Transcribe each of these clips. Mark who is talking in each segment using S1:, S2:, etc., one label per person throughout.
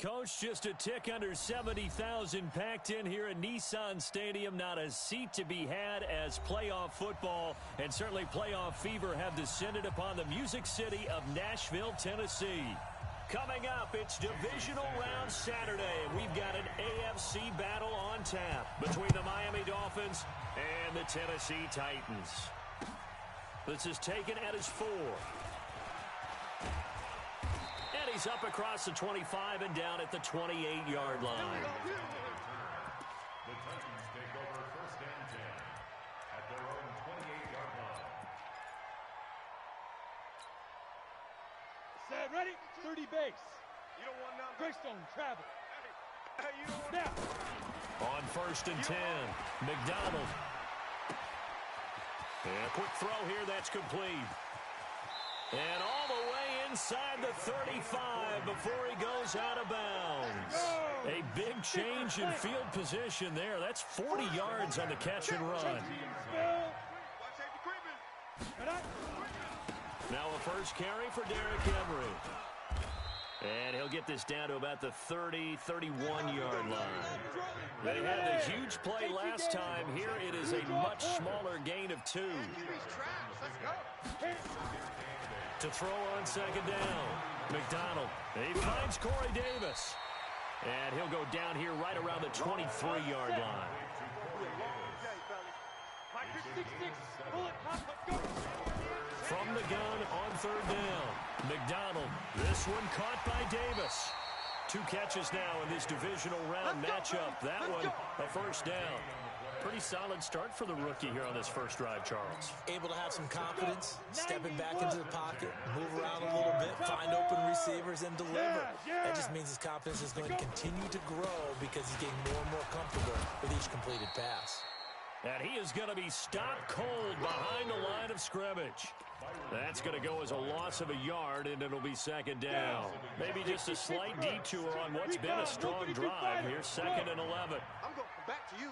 S1: Coach, just a tick under 70,000 packed in here at Nissan Stadium. Not a seat to be had as playoff football and certainly playoff fever have descended upon the Music City of Nashville, Tennessee. Coming up, it's Divisional Round Saturday, and we've got an AFC battle on tap between the Miami Dolphins and the Tennessee Titans. This is taken at his 4. And he's up across the 25 and down at the 28-yard line.
S2: The Titans take over first and 10 at their own 28-yard line.
S3: Set, ready? 30 base.
S4: You don't want nothing.
S3: Greystone, travel.
S4: Hey, you don't want
S3: Now.
S1: On first and 10, McDonald. And a quick throw here, that's complete. And all the way inside the 35 before he goes out of bounds. A big change in field position there. That's 40 yards on the catch and run. Now a first carry for Derrick Henry. And he'll get this down to about the 30, 31-yard line. They had the huge play last time. Here it is a much smaller gain of 2. To throw on second down. McDonald. He finds Corey Davis. And he'll go down here right around the 23-yard line. From the gun on third down. McDonald. This one caught by Davis. 2 catches now in this divisional round matchup. That one, a first down. Pretty solid start for the rookie here on this first drive, Charles.
S5: Able to have some confidence, stepping back into the pocket, move around a little bit, find open receivers, and deliver. That just means his confidence is going to continue to grow because he's getting more and more comfortable with each completed pass.
S1: And he is going to be stopped cold behind the line of scrimmage. That's going to go as a loss of a yard, and it'll be second down. Maybe just a slight detour on what's been a strong drive here. Second and 11.
S4: I'm going back to you.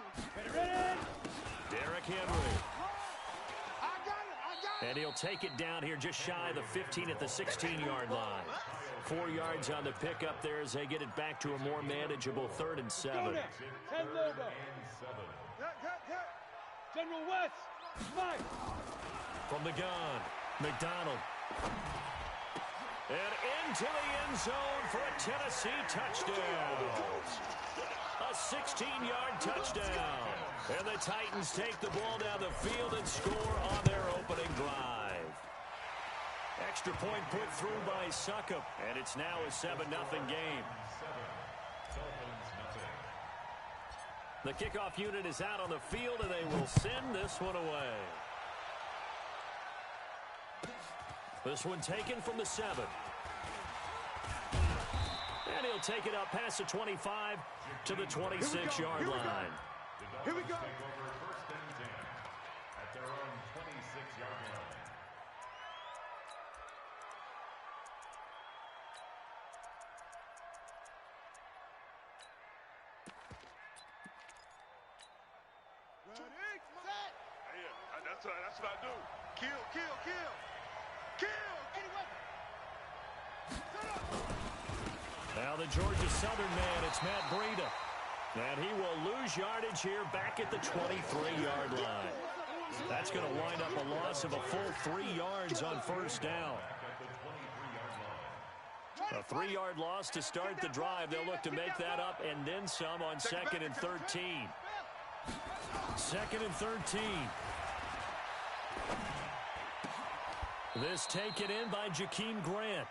S1: Derrick Henry. And he'll take it down here just shy of the 15 at the 16-yard line. 4 yards on the pickup there as they get it back to a more manageable 3rd and 7.
S3: General West, Mike.
S1: From the gun, McDonald. And into the end zone for a Tennessee touchdown. A 16-yard touchdown. And the Titans take the ball down the field and score on their opening drive. Extra point put through by Succop. And it's now a 7-0 game. The kickoff unit is out on the field, and they will send this one away. This one taken from the 7. And he'll take it up past the 25 to the 26-yard line.
S4: Here we go.
S2: Take over first and 10 at their own 26-yard line.
S4: Ready, set. Yeah, that's what I do. Kill, kill, kill. Kill. Anyway.
S1: Now the Georgia Southern man, it's Matt Breida. And he will lose yardage here back at the 23-yard line. That's going to wind up a loss of a full 3 yards on first down. A 3-yard loss to start the drive. They'll look to make that up and then some on 2nd and 13. 2nd and 13. This taken in by Jakeem Grant.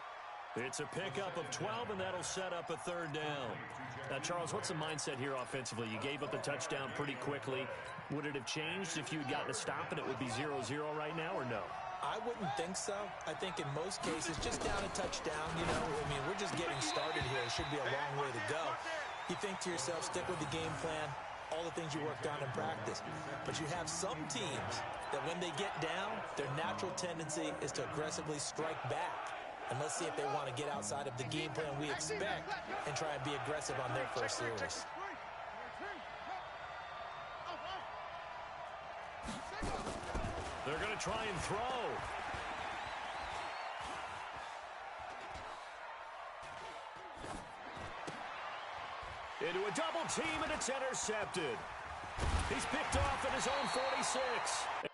S1: It's a pickup of 12, and that'll set up a 3rd down. Now, Charles, what's the mindset here offensively? You gave up the touchdown pretty quickly. Would it have changed if you had gotten a stop and it would be 0-0 right now, or no?
S5: I wouldn't think so. I think in most cases, just down a touchdown, you know, I mean, we're just getting started here. It should be a long way to go. You think to yourself, stick with the game plan, all the things you worked on in practice. But you have some teams that when they get down, their natural tendency is to aggressively strike back. And let's see if they want to get outside of the game plan we expect and try and be aggressive on their first series.
S1: They're going to try and throw. Into a double team, and it's intercepted. He's picked off at his own 46.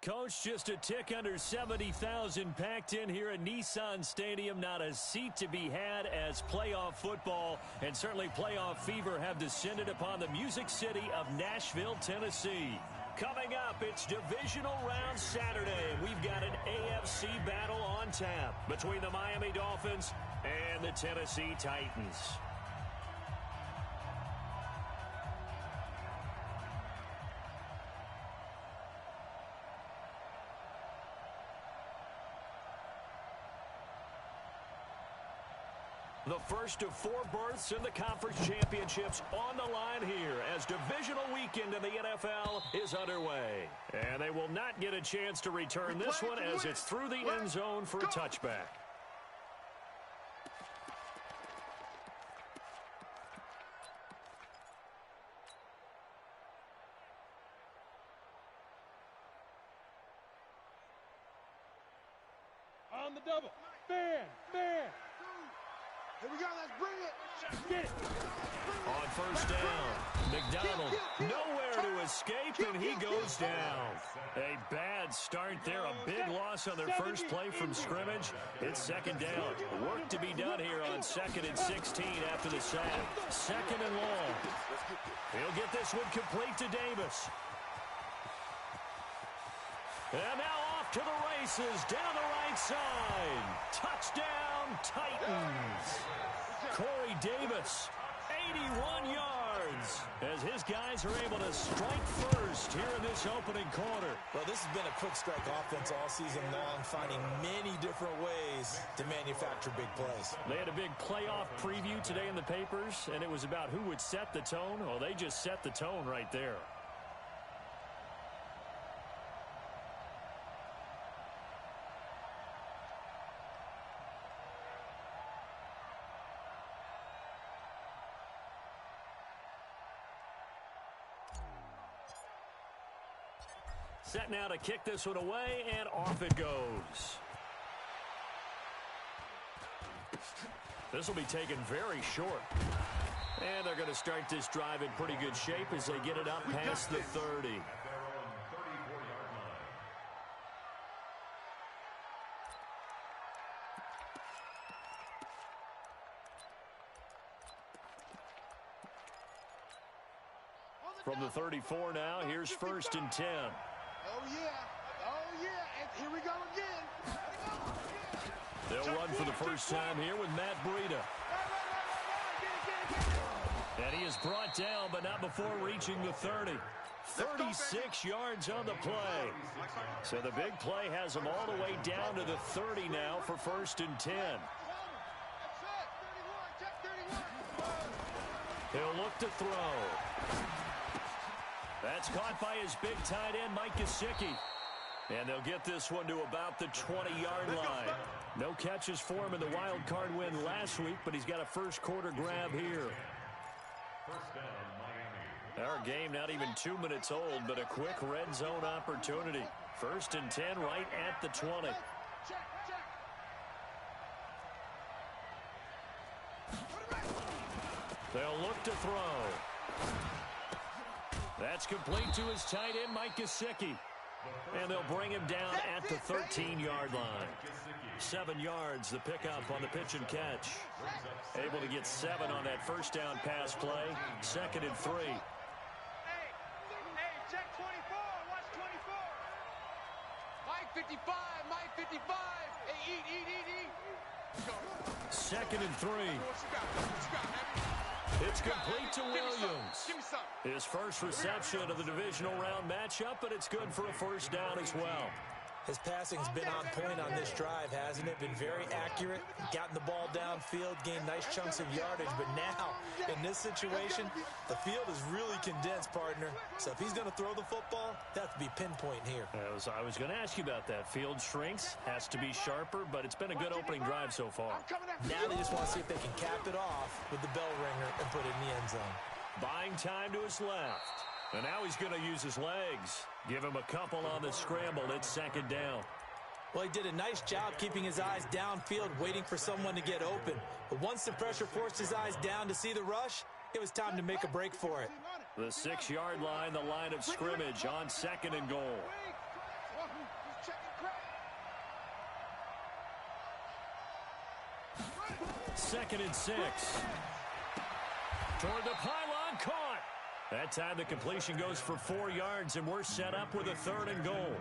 S1: Coach, just a tick under 70,000 packed in here at Nissan Stadium. Not a seat to be had as playoff football and certainly playoff fever have descended upon the Music City of Nashville, Tennessee. Coming up, it's Divisional Round Saturday, and we've got an AFC battle on tap between the Miami Dolphins and the Tennessee Titans. The first of 4 berths in the conference championships on the line here as divisional weekend in the NFL is underway. And they will not get a chance to return this one as it's through the end zone for a touchback.
S3: On the double. Fan.
S4: Here we go, let's bring it.
S3: Get it.
S1: On first down, McDonald nowhere to escape, and he goes down. A bad start there, a big loss on their first play from scrimmage. It's second down. Work to be done here on 2nd and 16 after the sack. Second and long. He'll get this one complete to Davis. And now off to the races, down the right side. Touchdown, Titans. Corey Davis, 81 yards, as his guys are able to strike first here in this opening quarter.
S5: Well, this has been a quick strike offense all season long, finding many different ways to manufacture big plays.
S1: They had a big playoff preview today in the papers, and it was about who would set the tone. Well, they just set the tone right there. Set now to kick this one away, and off it goes. This will be taken very short. And they're going to start this drive in pretty good shape as they get it up past the 30. From the 34 now, here's 1st and 10.
S4: Oh, yeah, and here we go again.
S1: They'll run for the first time here with Matt Breida. And he is brought down, but not before reaching the 30. 36 yards on the play. So the big play has him all the way down to the 30 now for 1st and 10. He'll look to throw. That's caught by his big tight end, Mike Gesicki. And they'll get this one to about the 20-yard line. No catches for him in the wild card win last week, but he's got a first quarter grab here. Our game not even 2 minutes old, but a quick red zone opportunity. 1st and 10 right at the 20. They'll look to throw. That's complete to his tight end, Mike Gesicki. And they'll bring him down at the 13-yard line. 7 yards, the pickup on the pitch and catch. Able to get 7 on that first down pass play. 2nd and 3.
S3: Hey, check 24. Watch 24. Mike 55. Mike 55. Hey, eat.
S1: 2nd and 3.
S3: What you got, baby?
S1: It's complete to Williams.
S3: Give me some.
S1: His first reception of the divisional round matchup, but it's good for a first down as well.
S5: His passing's been on point on this drive, hasn't it? Been very accurate, gotten the ball downfield, gained nice chunks of yardage. But now, in this situation, the field is really condensed, partner. So if he's going to throw the football, that has to be pinpoint here.
S1: I was going to ask you about that. Field shrinks, has to be sharper, but it's been a good opening drive so far.
S5: Now they just want to see if they can cap it off with the bell ringer and put it in the end zone.
S1: Buying time to his left. And now he's going to use his legs. Give him a couple on the scramble. It's 2nd down.
S5: Well, he did a nice job keeping his eyes downfield, waiting for someone to get open. But once the pressure forced his eyes down to see the rush, it was time to make a break for it.
S1: The 6-yard line, the line of scrimmage on 2nd and goal. 2nd and 6. Toward the pylon, caught. That time the completion goes for 4 yards, and we're set up with a 3rd and goal.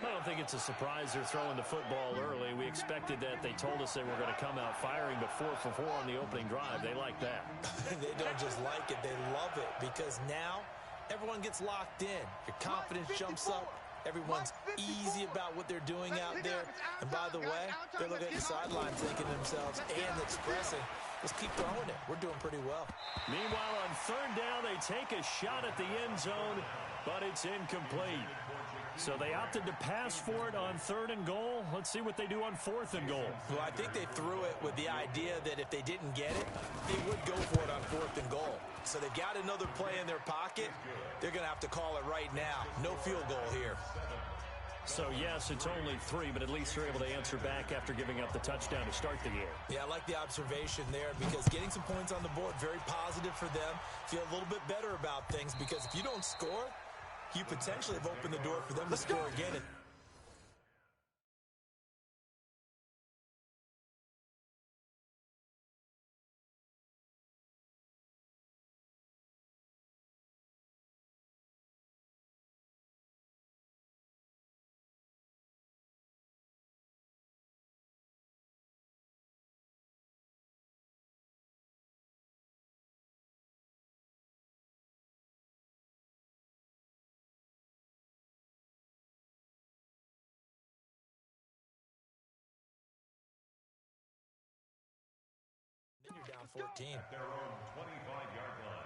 S1: I don't think it's a surprise they're throwing the football early. We expected that. They told us they were going to come out firing, but 4 for 4 on the opening drive. They like that.
S5: They don't just like it. They love it because now everyone gets locked in. Your confidence jumps up. Everyone's easy about what they're doing out there. And by the way, they're looking at the sideline thinking to themselves and expressing, let's keep throwing it. We're doing pretty well.
S1: Meanwhile, on 3rd down, they take a shot at the end zone, but it's incomplete. So they opted to pass for it on 3rd and goal. Let's see what they do on 4th and goal.
S5: Well, I think they threw it with the idea that if they didn't get it, they would go for it on 4th and goal. So they've got another play in their pocket. They're going to have to call it right now. No field goal here.
S1: So, yes, it's only 3, but at least they're able to answer back after giving up the touchdown to start the game.
S5: Yeah, I like the observation there because getting some points on the board, very positive for them. Feel a little bit better about things because if you don't score, you potentially have opened the door for them to score again. Then you're down 14.
S2: At their own 25-yard line.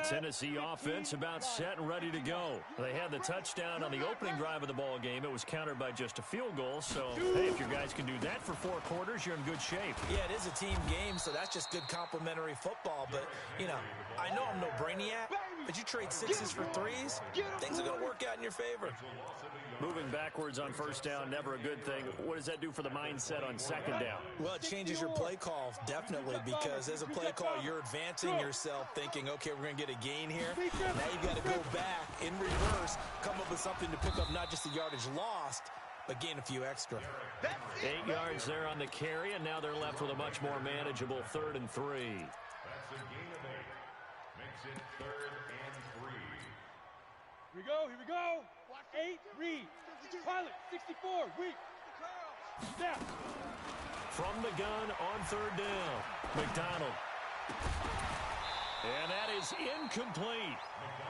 S1: Tennessee offense about set and ready to go. They had the touchdown on the opening drive of the ball game. It was countered by just a field goal. So, hey, if your guys can do that for 4 quarters, you're in good shape.
S5: Yeah, it is a team game, so that's just good complimentary football. But, you know, I know I'm no brainiac, but you trade 6s for 3s, things are going to work out in your favor.
S1: Moving backwards on 1st down, never a good thing. What does that do for the mindset on 2nd down?
S5: Well, it changes your play call, definitely, because as a play call, you're advancing yourself thinking, okay, we're going to get a gain here. Now you've got to go back in reverse, come up with something to pick up not just the yardage lost, but gain a few extra.
S1: 8 yards there on the carry, and now they're left with a much more manageable 3rd and 3.
S2: That's a gain of 8. Makes it 3rd and 3.
S3: Here we go. 8, read. Pilot, 64, weak. Snap.
S1: From the gun on 3rd down, McDonald. And that is incomplete.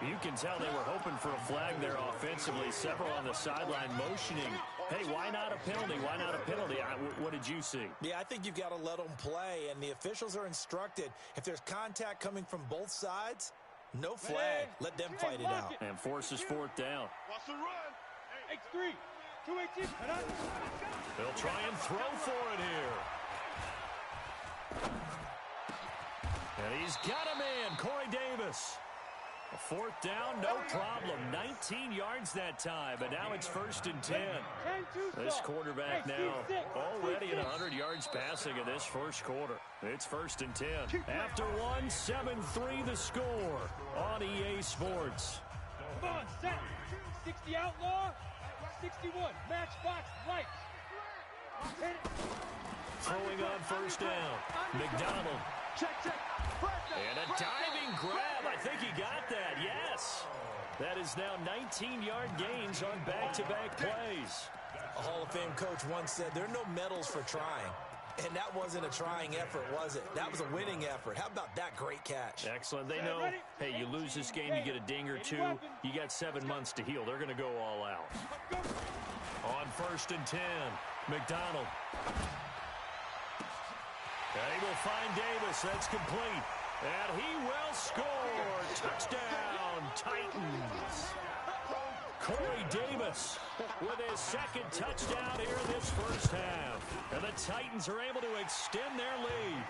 S1: You can tell they were hoping for a flag there offensively. Several on the sideline motioning. Hey, why not a penalty? Why not a penalty? What did you see?
S5: Yeah, I think you've got to let them play, and the officials are instructed. If there's contact coming from both sides, no flag. Let them fight it out.
S1: And forces 4th down.
S4: Watch the run.
S3: X3, 218.
S1: They'll try and throw for it here. And he's got a man, Corey Davis. A 4th down, no problem. 19 yards that time, but now it's 1st and 10. This quarterback now already at 100 yards passing in this 1st quarter. It's 1st and 10. After 1, 7-3 the score on EA Sports.
S3: Come on, set. 60 outlaw, 61 matchbox lights.
S1: Throwing on 1st down. McDonald.
S3: Check.
S1: And a diving grab. I think he got that. Yes. That is now 19-yard gains on back-to-back plays.
S5: A Hall of Fame coach once said, there are no medals for trying. And that wasn't a trying effort, was it? That was a winning effort. How about that great catch?
S1: Excellent. They know, hey, you lose this game, you get a ding or 2. You got 7 months to heal. They're going to go all out. On 1st and 10, McDonald. And he will find Davis. That's complete. And he will score. Touchdown, Titans. Corey Davis with his second touchdown here in this first half. And the Titans are able to extend their lead.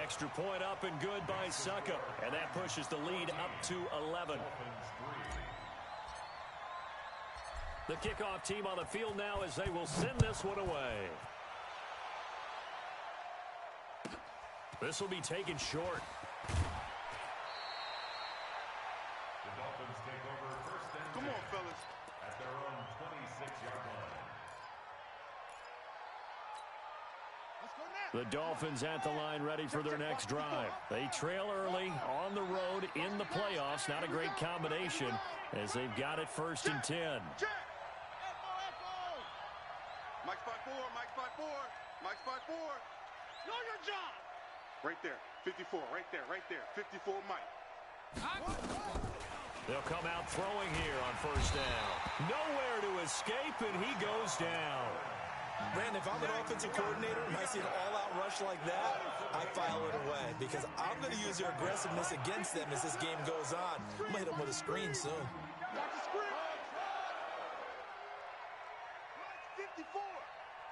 S1: Extra point up and good by Suckup. And that pushes the lead up to 11. The kickoff team on the field now as they will send this one away. This will be taken short.
S2: The Dolphins take over first and 10.
S4: Come on, fellas.
S2: At their own 26-yard line.
S4: Let's go now.
S1: The Dolphins at the line ready for their next drive. They trail early on the road in the playoffs. Not a great combination as they've got it first and 10.
S4: Check. Mike 5-4, Mike 5-4, Mike 5-4. Know your job. Right there, 54, right there, 54, Mike.
S1: They'll come out throwing here on first down. Nowhere to escape, and he goes down.
S5: Brandon, if I'm an offensive coordinator and I see an all-out rush like that, I file it away because I'm going to use their aggressiveness against them as this game goes on. I'm going to hit them with a screen soon.
S4: Watch the screen. Mike 54.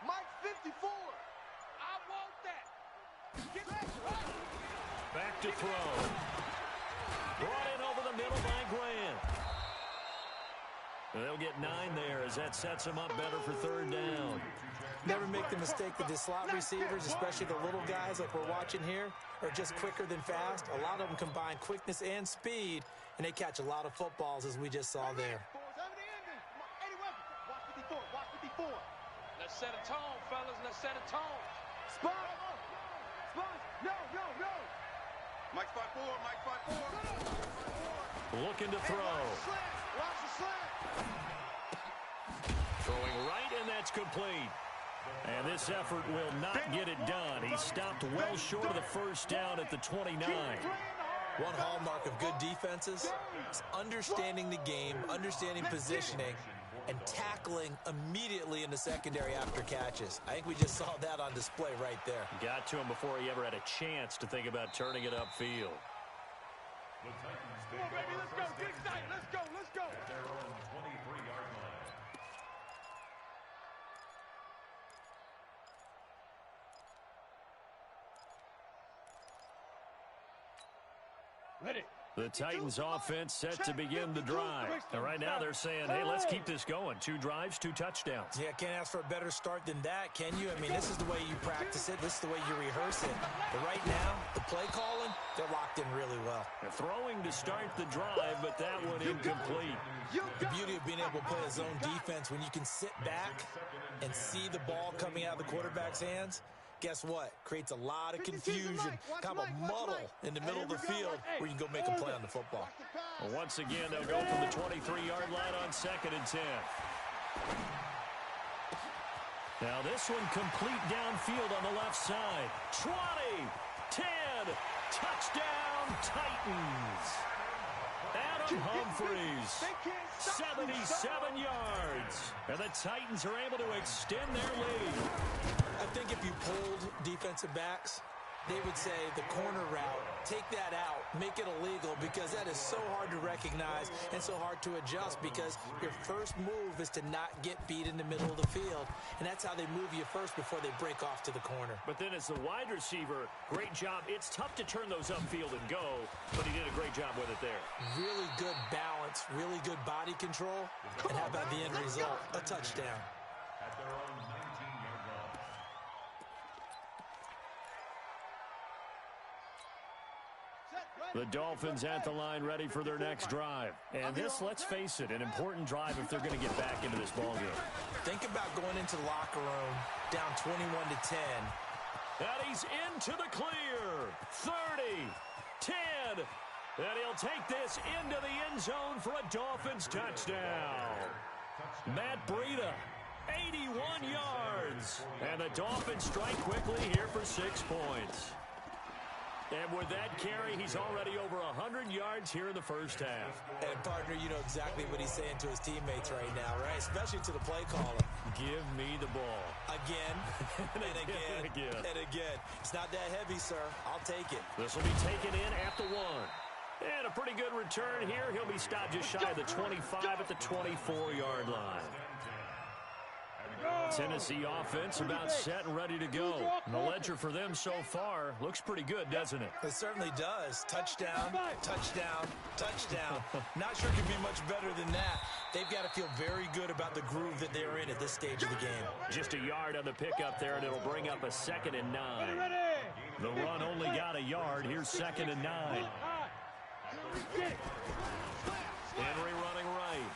S4: Mike 54. I want that. Get back.
S1: Back to throw. Brought in over the middle by Grant. They'll get 9 there as that sets them up better for third down.
S5: Never make the mistake that the slot receivers, especially the little guys like we're watching here, are just quicker than fast. A lot of them combine quickness and speed, and they catch a lot of footballs as we just saw there.
S4: Watch 54.
S3: Let's set a tone, fellas. Let's set a tone.
S4: Spot. No. Mike 5-4, Mike 5-4.
S1: Looking to throw.
S4: Watch the slant.
S1: Throwing right, and that's complete. And this effort will not get it done. He stopped well short of the first down at the 29.
S5: One hallmark of good defenses is understanding the game, understanding positioning, and tackling immediately in the secondary after catches. I think we just saw that on display right there.
S1: Got to him before he ever had a chance to think about turning it upfield.
S2: The Titans
S4: Come
S2: take
S4: on, baby,
S2: over
S4: let's go.
S2: first
S4: Get
S2: and
S4: excited.
S2: 10
S4: Let's go.
S2: at their own 23-yard line.
S3: Ready.
S1: The Titans offense set to begin the drive. And right now they're saying, hey, let's keep this going. 2 drives, 2 touchdowns.
S5: Yeah, can't ask for a better start than that, can you? I mean, this is the way you practice it. This is the way you rehearse it. But right now, the play calling, they're locked in really well.
S1: They're throwing to start the drive, but that one incomplete.
S5: The beauty of being able to play a zone defense when you can sit back and see the ball coming out of the quarterback's hands, guess what? Creates a lot of confusion, kind of a muddle in the middle of the field where you can go make a play on the football.
S1: Well, once again, they'll go from the 23-yard line on 2nd and 10. Now this one complete downfield on the left side. 20, 10, touchdown Titans. Adam Humphries, 77 yards. And the Titans are able to extend their lead.
S5: I think if you polled defensive backs, they would say the corner route, take that out, make it illegal, because that is so hard to recognize and so hard to adjust, because your first move is to not get beat in the middle of the field, and that's how they move you first before they break off to the corner.
S1: But then as the wide receiver, great job. It's tough to turn those upfield and go, but he did a great job with it there.
S5: Really good balance, really good body control, and how about the end result? A touchdown.
S2: At their own 19-yard line.
S1: The Dolphins at the line ready for their next drive. And this, let's face it, an important drive if they're going to get back into this ballgame.
S5: Think about going into the locker room down 21-10.
S1: And he's into the clear. 30, 10. And he'll take this into the end zone for a Dolphins touchdown. Matt Breida, 81 yards. And the Dolphins strike quickly here for 6 points. And with that carry, he's already over 100 yards here in the first half.
S5: And, partner, you know exactly what he's saying to his teammates right now, right? Especially to the play caller.
S1: Give me the ball.
S5: Again, and again, and again. It's not that heavy, sir. I'll take it.
S1: This will be taken in at the 1. And a pretty good return here. He'll be stopped just shy of the 25 at the 24-yard line. Tennessee offense about set and ready to go. And the ledger for them so far looks pretty good, doesn't it?
S5: It certainly does. Touchdown, touchdown, touchdown. Not sure it could be much better than that. They've got to feel very good about the groove that they're in at this stage of the game.
S1: Just a yard on the pickup there, and it'll bring up a 2nd and 9. The run only got a yard. Here's 2nd and 9. Henry running right.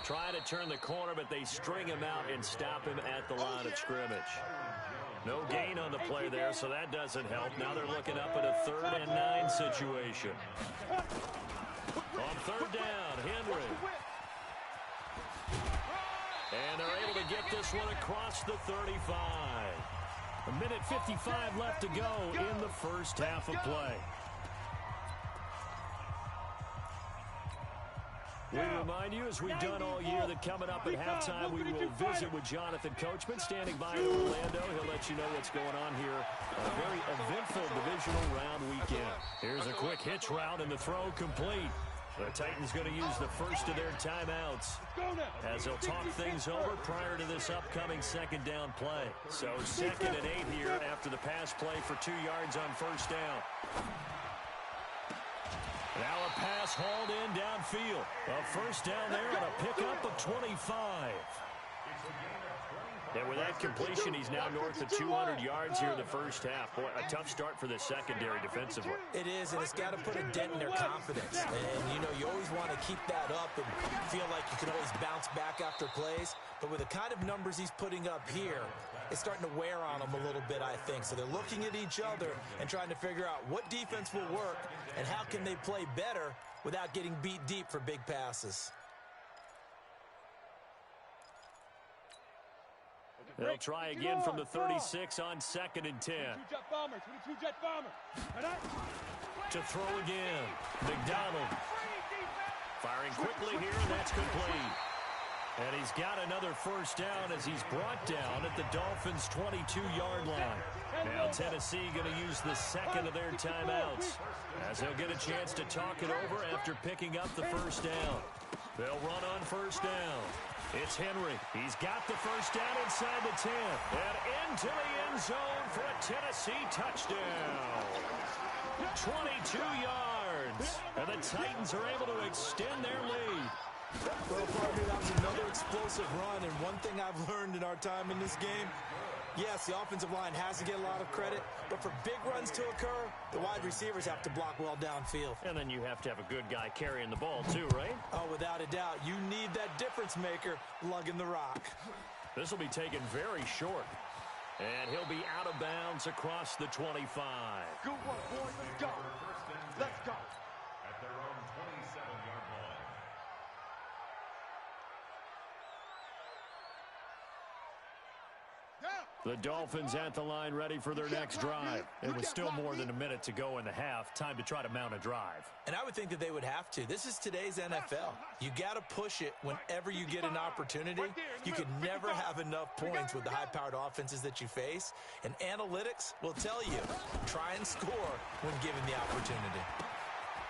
S1: Try to turn the corner, but they string him out and stop him at the line of scrimmage. No gain on the play there, so that doesn't help. Now they're looking up at a 3rd and 9 situation. On 3rd down, Henry. And they're able to get this one across the 35. A minute 55 left to go in the first half of play. We remind you, as we've done all year, that coming up at halftime, we will visit with Jonathan Coachman standing by in Orlando. He'll let you know what's going on here. A very eventful divisional round weekend. Here's a quick hitch route, and the throw complete. The Titans going to use the first of their timeouts as they'll talk things over prior to this upcoming 2nd down play. So 2nd and 8 here after the pass play for 2 yards on 1st down. Now a pass hauled in downfield. A 1st down there on a pickup of 25. And with that completion, he's now north of 200 yards here in the first half. Boy, a tough start for the secondary defensively.
S5: It is, and it's got to put a dent in their confidence. And, you know, you always want to keep that up and feel like you can always bounce back after plays. But with the kind of numbers he's putting up here, it's starting to wear on them a little bit, I think. So they're looking at each other and trying to figure out what defense will work and how can they play better without getting beat deep for big passes.
S1: They'll try again from the 36 on 2nd and 10.
S3: 22-jet bomber, 22-jet bomber.
S1: To throw again. McDonald. Firing quickly here, and that's complete. And he's got another 1st down as he's brought down at the Dolphins' 22-yard line. Now Tennessee going to use the 2nd of their timeouts as they'll get a chance to talk it over after picking up the 1st down. They'll run on 1st down. It's Henry. He's got the 1st down inside the 10. And into the end zone for a Tennessee touchdown. 22 yards. And the Titans are able to extend their lead.
S5: Well, partner, that was another explosive run, and one thing I've learned in our time in this game, yes, the offensive line has to get a lot of credit, but for big runs to occur, the wide receivers have to block well downfield.
S1: And then you have to have a good guy carrying the ball too, right?
S5: Oh, without a doubt. You need that difference maker lugging the rock.
S1: This will be taken very short. And he'll be out of bounds across the 25.
S4: Good work, boys. Let's go. Let's go.
S2: At their own 27-yard line.
S1: The Dolphins at the line ready for their next drive. And with still more than a minute to go in the half, time to try to mount a drive.
S5: And I would think that they would have to. This is today's NFL. You got to push it whenever you get an opportunity. You can never have enough points with the high-powered offenses that you face. And analytics will tell you, try and score when given the opportunity.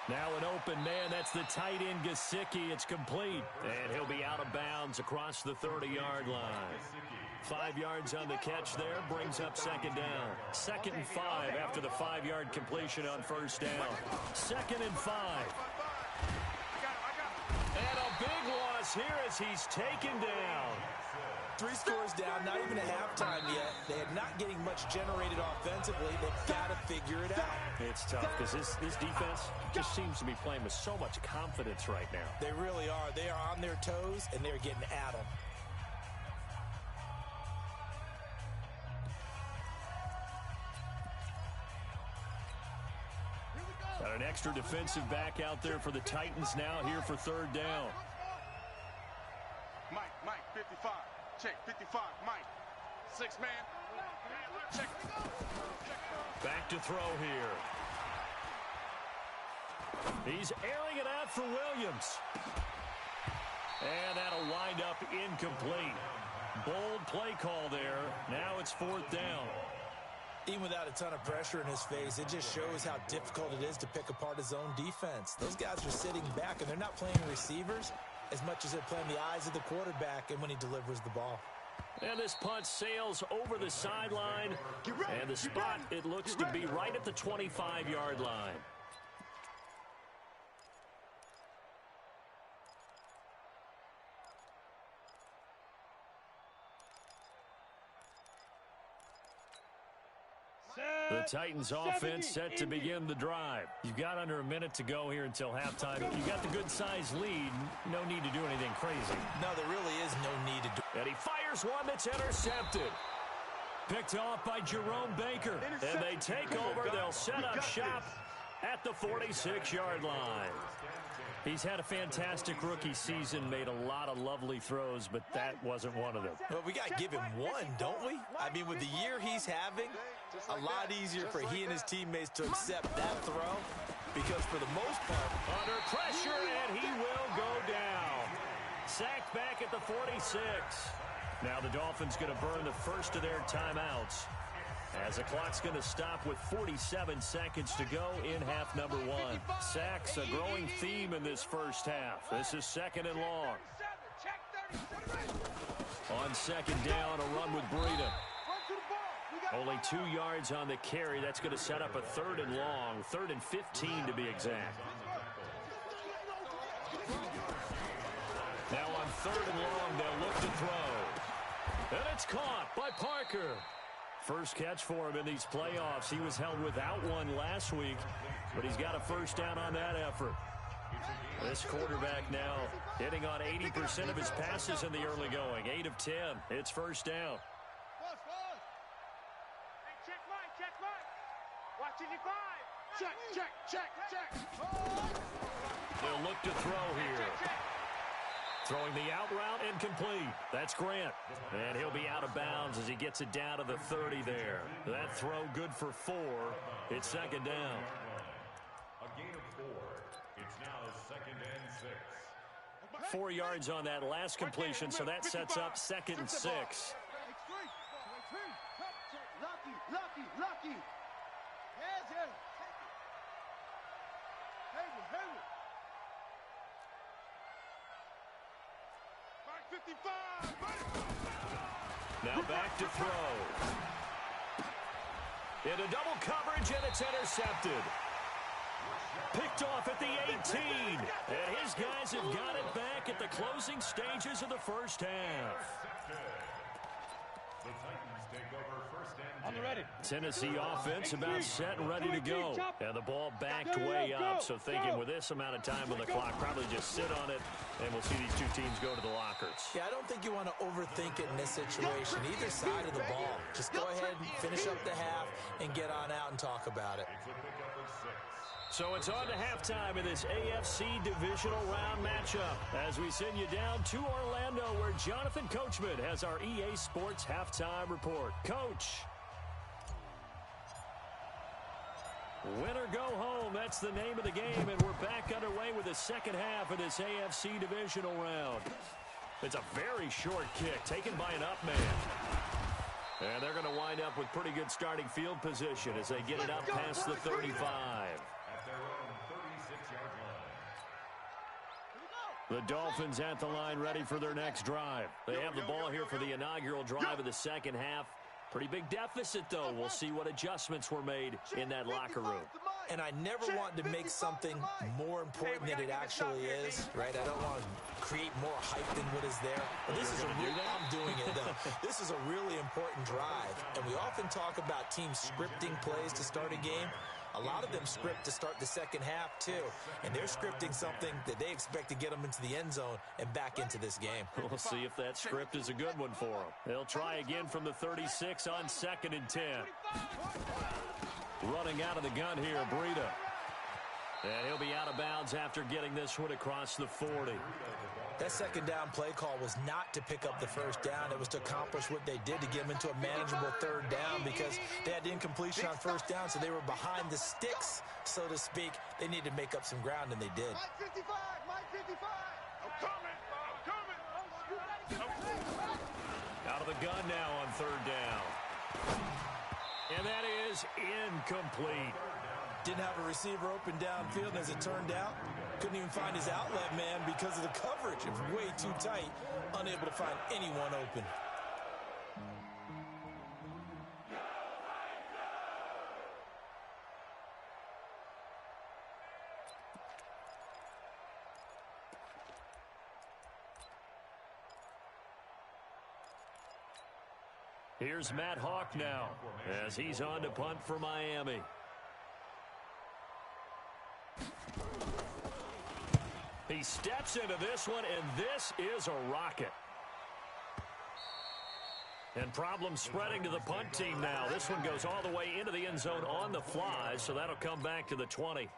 S1: Now an open man, that's the tight end Gesicki. It's complete, and he'll be out of bounds across the 30-yard line. 5 yards on the catch there, brings up 2nd down. 2nd and 5 after the 5-yard completion on 1st down. 2nd and 5. And a big loss here as he's taken down.
S5: 3 scores down, not even a halftime yet. They are not getting much generated offensively. They've got to figure it out.
S1: It's tough because this defense just seems to be playing with so much confidence right now.
S5: They really are. They are on their toes, and they're getting at them.
S1: Got an extra defensive back out there for the Titans now here for 3rd down.
S4: Mike, 55. Check, 55, Mike. 6-man. Check.
S1: Back to throw here. He's airing it out for Williams. And that'll wind up incomplete. Bold play call there. Now it's 4th down.
S5: Even without a ton of pressure in his face, it just shows how difficult it is to pick apart his own defense. Those guys are sitting back, and they're not playing receivers as much as they're playing the eyes of the quarterback and when he delivers the ball.
S1: And this punt sails over the sideline, and the spot, it looks to be right at the 25-yard line. The Titans offense set to begin the drive. You've got under a minute to go here until halftime. You got the good-sized lead. No need to do anything crazy.
S5: No, there really is no need to do.
S1: And he fires one that's intercepted. Picked off by Jerome Baker. And they take over. They'll set up shop at the 46-yard line. He's had a fantastic rookie season, made a lot of lovely throws, but that wasn't one of them.
S5: Well, we got to give him one, don't we? I mean, with the year he's having, a lot easier for he and his teammates to accept that throw because for the most part,
S1: under pressure, and he will go down. Sacked back at the 46. Now the Dolphins going to burn the first of their timeouts as the clock's going to stop with 47 seconds to go in half number one. Sacks, a growing theme in this first half. This is second and long. On second down, a run with Breida. Only 2 yards on the carry. That's going to set up a third and long. 3rd and 15 to be exact. Now on 3rd and long, they'll look to throw. And it's caught by Parker. First catch for him in these playoffs. He was held without one last week, but he's got a first down on that effort. This quarterback now hitting on 80% of his passes in the early going. 8 of 10. It's first down.
S4: Check.
S1: They'll look to throw here. Throwing the out route, incomplete. That's Grant. And he'll be out of bounds as he gets it down to the 30 there. That throw good for 4. It's second down.
S2: A gain of 4. It's now 2nd and 6.
S1: 4 yards on that last completion, so that sets up 2nd and 6.
S3: Lucky. Yes. 55.
S1: Now back to throw. Into double coverage, and it's intercepted. Picked off at the 18. And his guys have got it back at the closing stages of the first half.
S2: The Titans take over 1st and 10.
S3: I'm ready.
S1: Tennessee offense about set and ready to go. And the ball backed way up, so thinking with this amount of time on the clock, probably just sit on it, and we'll see these two teams go to the lockers.
S5: Yeah, I don't think you want to overthink it in this situation, either side of the ball. Just go ahead and finish up the half and get on out and talk about it.
S1: So it's on to halftime in this AFC Divisional Round matchup as we send you down to Orlando where Jonathan Coachman has our EA Sports Halftime Report. Coach. Win or go home, that's the name of the game, and we're back underway with the second half of this AFC Divisional Round. It's a very short kick taken by an up man. And they're going to wind up with pretty good starting field position as they get it up past the 35.
S2: At their own 36-yard line.
S1: The Dolphins at the line ready for their next drive. They have the ball here for the inaugural drive of the second half. Pretty big deficit, though. We'll see what adjustments were made in that locker room.
S5: And I never want to make something more important than it actually is, right? I don't want to create more hype than what is there. But this is I'm doing it, though. This is a really important drive. And we often talk about teams scripting plays to start a game. A lot of them script to start the second half, too. And they're scripting something that they expect to get them into the end zone and back into this game.
S1: We'll see if that script is a good one for them. They'll try again from the 36 on 2nd and 10. Running out of the gun here, Breida. And he'll be out of bounds after getting this one across the 40.
S5: That second down play call was not to pick up the first down. It was to accomplish what they did to get them into a manageable third down because they had incompletion on first down, so they were behind the sticks, so to speak. They needed to make up some ground, and they did.
S4: Mike 55. I'm coming.
S1: Out of the gun now on third down. And that is incomplete.
S5: Didn't have a receiver open downfield, as it turned out. Couldn't even find his outlet man because of the coverage. It was way too tight. Unable to find anyone open.
S1: Here's Matt Hawk now as he's on to punt for Miami. He steps into this one, and this is a rocket. And problems spreading to the punt team now. This one goes all the way into the end zone on the fly, so that'll come back to the 20.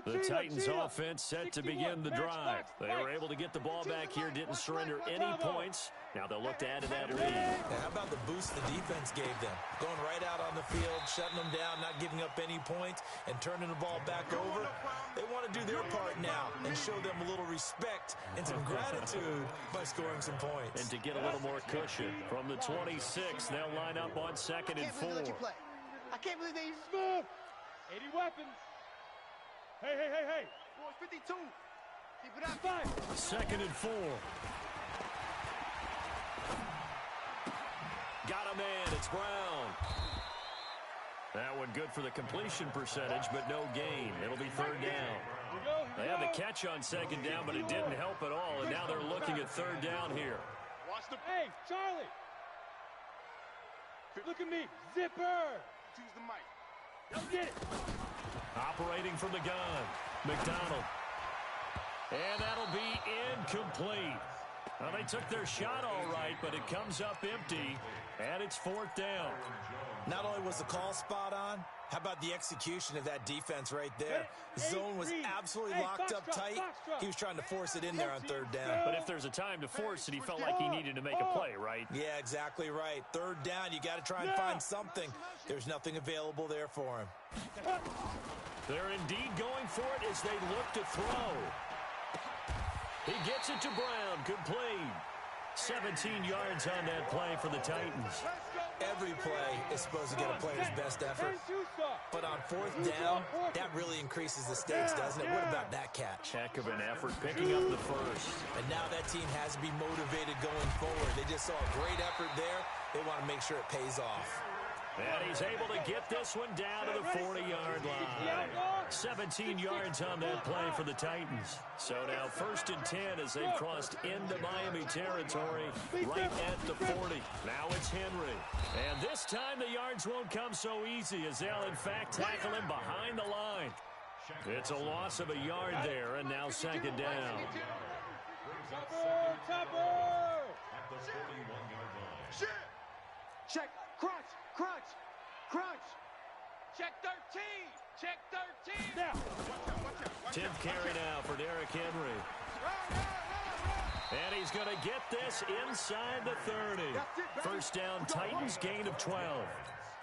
S1: The Titans offense set to begin the drive. They were able to get the ball back here, didn't surrender any points. Now they'll look to add to that lead.
S5: Now, how about the boost the defense gave them? Going right out on the field, shutting them down, not giving up any points, and turning the ball back over. They want to do their part now and show them a little respect and some gratitude by scoring some points.
S1: And to get a little more cushion from the 26, they'll line up on 2nd and 4.
S3: I can't believe they smooth. 80 weapons. Hey. Boy, 52. Keep it up.
S1: 2nd and 4. Got a man. It's Brown. That one good for the completion percentage, but no gain. It'll be 3rd down. They had the catch on 2nd down, but it didn't help at all, and now they're looking at 3rd down here.
S3: Hey, Charlie. Look at me. Zipper.
S4: Choose the mic.
S3: Let's get it.
S1: Operating from the gun, McDonald. And that'll be incomplete. Well, they took their shot all right, but it comes up empty, and it's 4th down.
S5: Not only was the call spot on, how about the execution of that defense right there? The zone was absolutely locked up tight. He was trying to force it in there on 3rd down.
S1: But if there's a time to force it, he felt like he needed to make a play, right?
S5: Yeah, exactly right. 3rd down, you got to try and find something. There's nothing available there for him.
S1: They're indeed going for it as they look to throw. He gets it to Brown, complete. 17 yards on that play for the Titans.
S5: Every play is supposed to get a player's best effort. But on 4th down, that really increases the stakes, doesn't it? What about that catch?
S1: Heck of an effort picking up the first.
S5: And now that team has to be motivated going forward. They just saw a great effort there. They want to make sure it pays off.
S1: And he's able to get this one down to the 40-yard line. 17 yards on that play for the Titans. So now 1st and 10 as they've crossed into Miami territory right at the 40. Now it's Henry. And this time the yards won't come so easy as they'll in fact tackle him behind the line. It's a loss of a yard there, and now 2nd down.
S3: Topper!
S2: At the 41-yard line.
S3: Check. Crunch. Check 13. Check 13. Now.
S1: 10th carry now for Derrick Henry. And he's going to get this inside the 30. 1st down, Titans, gain of 12.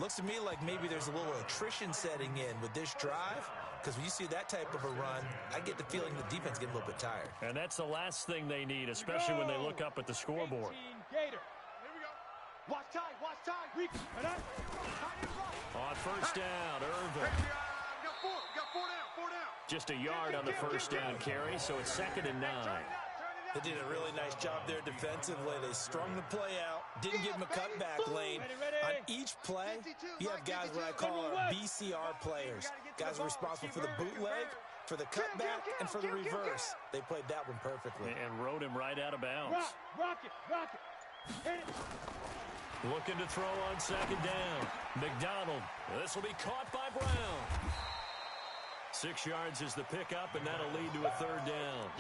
S5: Looks to me like maybe there's a little attrition setting in with this drive, because when you see that type of a run, I get the feeling the defense getting a little bit tired.
S1: And that's the last thing they need, especially when they look up at the scoreboard.
S3: Gator. Watch time.
S1: On 1st down, Irvin.
S4: We got 4 down.
S1: Just a yard on the 1st down carry, so it's 2nd and 9.
S5: They did a really nice job there defensively. They strung the play out, didn't give him a cutback lane. On each play, you have guys what I call our BCR players. Guys are responsible for the bootleg, for the cutback, and for the reverse. They played that one perfectly.
S1: And rode him right out of bounds.
S3: Rock it. Hit it.
S1: Looking to throw on 2nd down. McDonald. This will be caught by Brown. 6 yards is the pickup, and that'll lead to a 3rd down.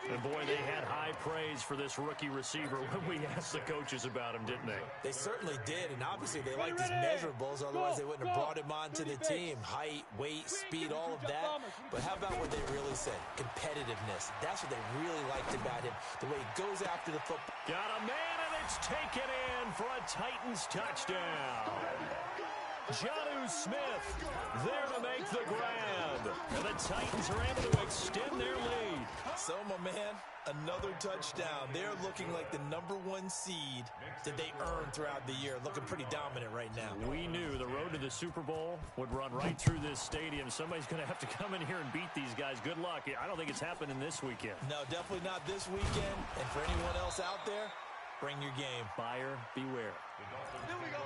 S1: And boy, they had high praise for this rookie receiver when we asked the coaches about him, didn't they?
S5: They certainly did, and obviously they liked his measurables, otherwise they wouldn't have brought him onto the team. Height, weight, speed, all of that. But how about what they really said? Competitiveness. That's what they really liked about him, the way he goes after the football.
S1: Got a man, and it's taken in for a Titans touchdown. Jonnu Smith there to make the grab. And the Titans are able to extend their lead.
S5: So, my man, another touchdown. They're looking like the #1 seed that they earned throughout the year. Looking pretty dominant right now.
S1: We knew the road to the Super Bowl would run right through this stadium. Somebody's going to have to come in here and beat these guys. Good luck. I don't think it's happening this weekend.
S5: No, definitely not this weekend. And for anyone else out there, bring your game.
S1: Buyer beware.
S2: Here we go.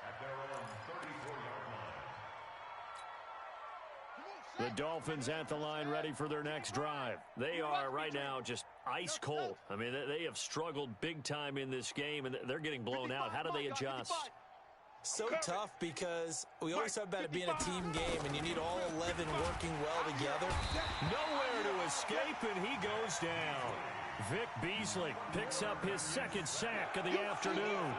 S2: At their own 34-yard line.
S1: The Dolphins at the line, ready for their next drive. They are right now just ice cold. I mean, they have struggled big time in this game, and they're getting blown out. How do they adjust?
S5: So tough because we always talk about it being a team game, and you need all 11 working well together.
S1: Nowhere to escape, and he goes down. Vic Beasley picks up his second sack of the afternoon.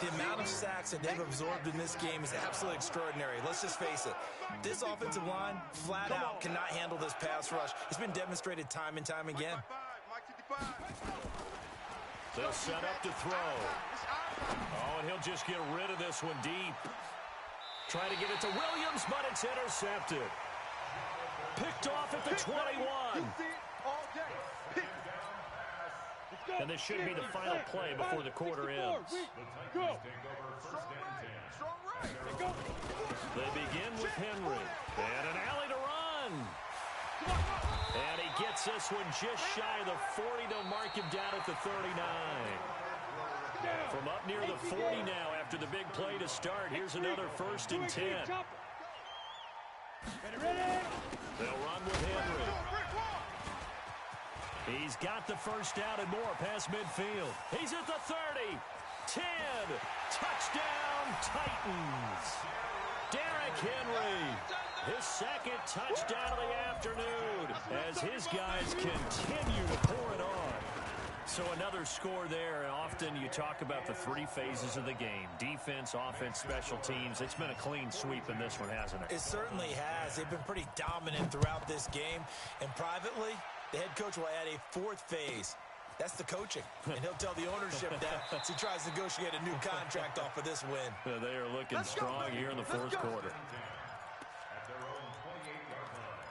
S5: The amount of sacks that they've absorbed in this game is absolutely extraordinary. Let's just face it. This offensive line, flat out, cannot handle this pass rush. It's been demonstrated time and time again.
S1: They'll set up to throw. Oh, and he'll just get rid of this one deep. Trying to get it to Williams, but it's intercepted. Picked off at the 21. And this should be the final play before the quarter ends. They begin with Henry. And an alley to run. And he gets this one just shy of the 40. They'll mark him down at the 39. From up near the 40 now after the big play to start. Here's another 1st and 10. They'll run with Henry. He's got the first down and more past midfield. He's at the 30. 10. Touchdown, Titans. Derrick Henry. His second touchdown of the afternoon as his guys continue to pour it on. So another score there. And often you talk about the 3 phases of the game. Defense, offense, special teams. It's been a clean sweep in this one, hasn't it?
S5: It certainly has. They've been pretty dominant throughout this game. And privately, the head coach will add a 4th phase. That's the coaching. And he'll tell the ownership that as he tries to negotiate a new contract off of this win.
S1: Yeah, they are looking strong here in the 4th quarter.
S2: At their own 28-yard line.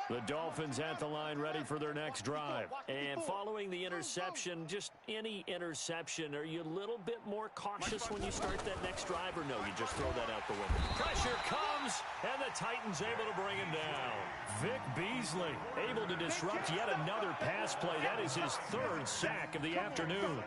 S1: The Dolphins at the line, ready for their next drive. And following the interception, just any interception, are you a little bit more cautious when you start that next drive, or no, you just throw that out the window? Pressure comes, and the Titans able to bring him down. Vic Beasley able to disrupt yet another pass play. That is his 3rd sack of the afternoon.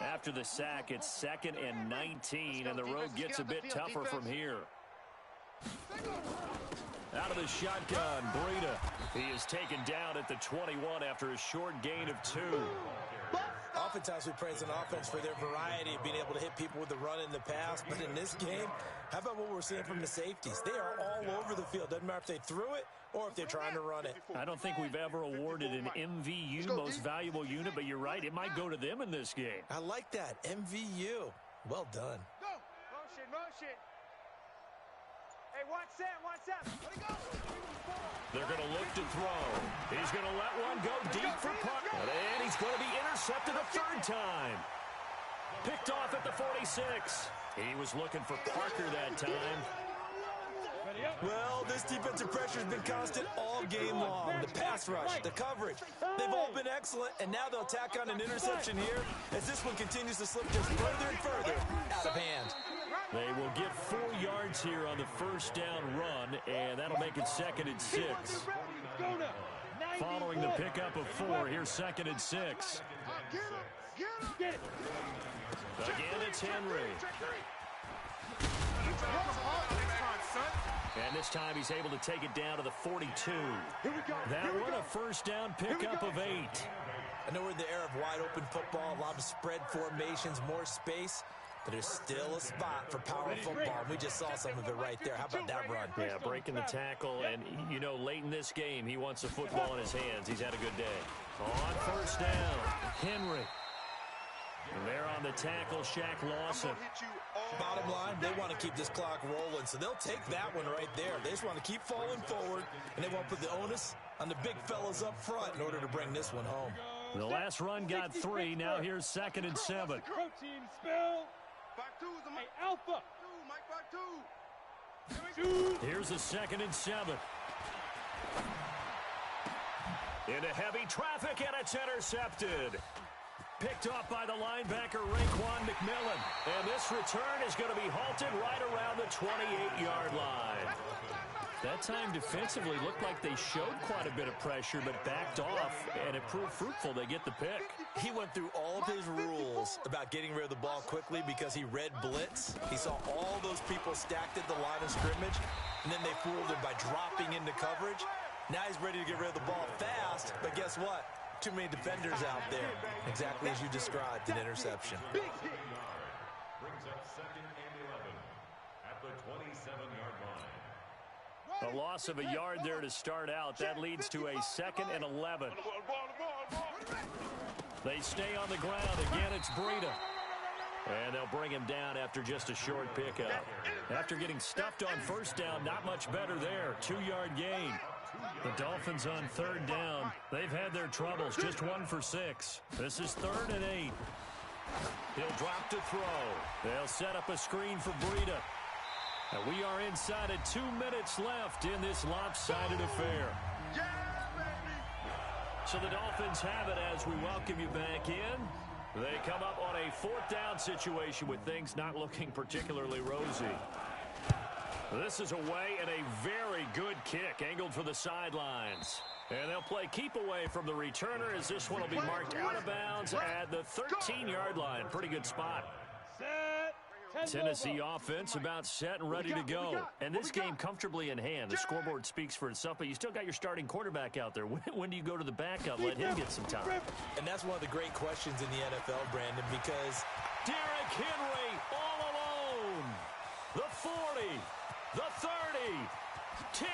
S1: After the sack, it's 2nd and 19, and the road gets a bit tougher from here. Out of the shotgun, Breida. He is taken down at the 21 after a short gain of 2.
S5: Oftentimes we praise an offense for their variety of being able to hit people with the run and the pass. But in this game, how about what we're seeing from the safeties? They are all over the field. Doesn't matter if they threw it or if they're trying to run it.
S1: I don't think we've ever awarded an MVU, most valuable unit, but you're right. It might go to them in this game.
S5: I like that. MVU. Well done.
S3: Go. Motion. Hey, watch that. Let it go.
S1: They're going to look to throw. He's going to let one go deep for Parker. And he's going to be intercepted a 3rd time. Picked off at the 46. He was looking for Parker that time.
S5: Well, this defensive pressure has been constant all game long. The pass rush, the coverage, they've all been excellent, and now they'll tack on an interception here as this one continues to slip just further and further out of hand.
S1: They will get 4 yards here on the 1st down run, and that'll make it 2nd and 6. Following the pickup of 4, here's 2nd and 6.
S3: Get it.
S1: Again, it's Henry. And this time he's able to take it down to the 42. That one a 1st down pickup of 8.
S5: I know we're in the era of wide open football, a lot of spread formations, more space. But there's still a spot for power football. We just saw some of it right there. How about that run?
S1: Yeah, breaking the tackle. And, you know, late in this game, he wants the football in his hands. He's had a good day. On 1st down, Henry. And there on the tackle, Shaq Lawson.
S5: Bottom line, they want to keep this clock rolling, so they'll take that one right there. They just want to keep falling forward, and they want to put the onus on the big fellas up front in order to bring this one home.
S1: The last run got 3. Now here's 2nd and 7.
S3: Protein spill. Hey, Alpha.
S1: Here's a 2nd and 7. Into heavy traffic, and it's intercepted. Picked off by the linebacker, Raekwon McMillan. And this return is going to be halted right around the 28-yard line. That time defensively looked like they showed quite a bit of pressure, but backed off, and it proved fruitful. They get the pick.
S5: He went through all of his rules about getting rid of the ball quickly because he read blitz. He saw all those people stacked at the line of scrimmage, and then they fooled him by dropping into coverage. Now he's ready to get rid of the ball fast, but guess what? Too many defenders out there. Exactly as you described, an interception.
S2: Brings up 2nd and 11 at the 27-yard line.
S1: A loss of a yard there to start out. That leads to a 2nd and 11. They stay on the ground. Again, it's Breida. And they'll bring him down after just a short pickup. After getting stuffed on 1st down, not much better there. 2-yard gain. The Dolphins on 3rd down. They've had their troubles. Just 1 for 6. This is 3rd and 8. He'll drop to throw. They'll set up a screen for Breida. And we are inside of 2 minutes left in this lopsided affair. So the Dolphins have it as we welcome you back in. They come up on a 4th down situation with things not looking particularly rosy. This is away and a very good kick angled for the sidelines. And they'll play keep away from the returner as this one will be marked out of bounds at the 13-yard line. Pretty good spot. Tennessee offense about set and ready to go. And this game comfortably in hand. The scoreboard speaks for itself, but you still got your starting quarterback out there. When do you go to the backup? Let him get some time.
S5: And that's one of the great questions in the NFL, Brandon, because
S1: Derrick Henry all alone. The 40, the 30, 10.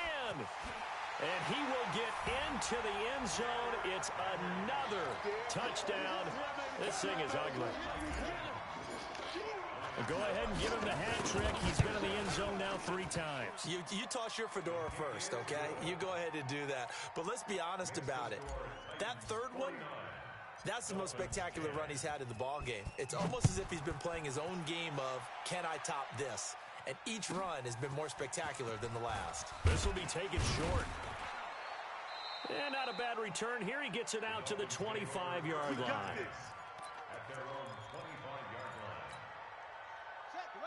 S1: And he will get into the end zone. It's another touchdown. This thing is ugly. Go ahead and give him the hat trick. He's been in the end zone now 3 times.
S5: You toss your fedora first, okay? You go ahead and do that. But let's be honest about it. That 3rd one, that's the most spectacular run he's had in the ballgame. It's almost as if he's been playing his own game of, can I top this? And each run has been more spectacular than the last.
S1: This will be taken short. And not a bad return. Here he gets it out to the 25-yard line.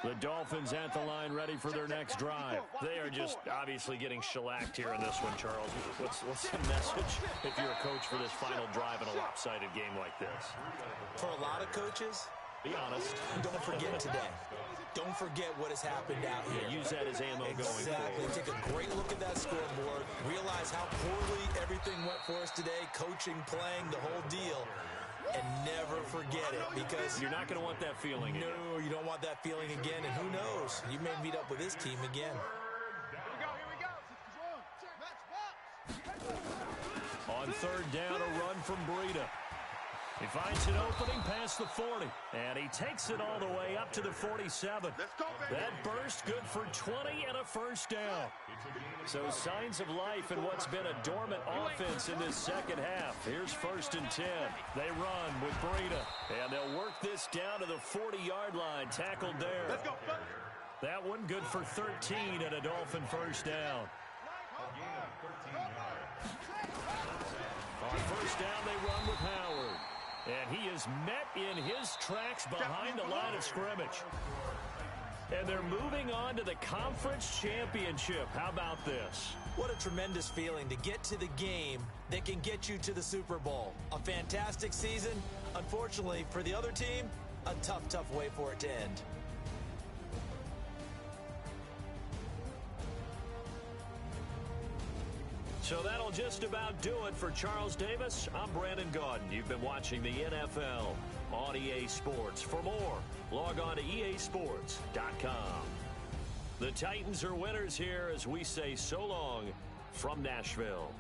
S1: The Dolphins at the line ready for their next drive. They are just obviously getting shellacked here in this one, Charles. What's the message if you're a coach for this final drive in a lopsided game like this?
S5: For a lot of coaches,
S1: be honest.
S5: Don't forget today. Don't forget what has happened out here.
S1: Yeah, use that as ammo going forward.
S5: Exactly. Take a great look at that scoreboard. Realize how poorly everything went for us today. Coaching, playing, the whole deal. And never forget it, because
S1: you're not going to want that feeling again.
S5: No, you don't want that feeling again, and who knows? You may meet up with this team again.
S1: On 3rd down, a run from Breida. He finds an opening past the 40, and he takes it all the way up to the 47. That burst good for 20 and a 1st down. So signs of life in what's been a dormant offense in this 2nd half. Here's 1st and 10. They run with Breida, and they'll work this down to the 40-yard line. Tackled there. That one good for 13 and a Dolphin 1st down. On 1st down, they run with Howard. And he is met in his tracks behind the line of scrimmage. And they're moving on to the conference championship. How about this?
S5: What a tremendous feeling to get to the game that can get you to the Super Bowl. A fantastic season. Unfortunately, for the other team, a tough, tough way for it to end.
S1: So that'll just about do it for Charles Davis. I'm Brandon Gaudin. You've been watching the NFL on EA Sports. For more, log on to easports.com. The Titans are winners here as we say so long from Nashville.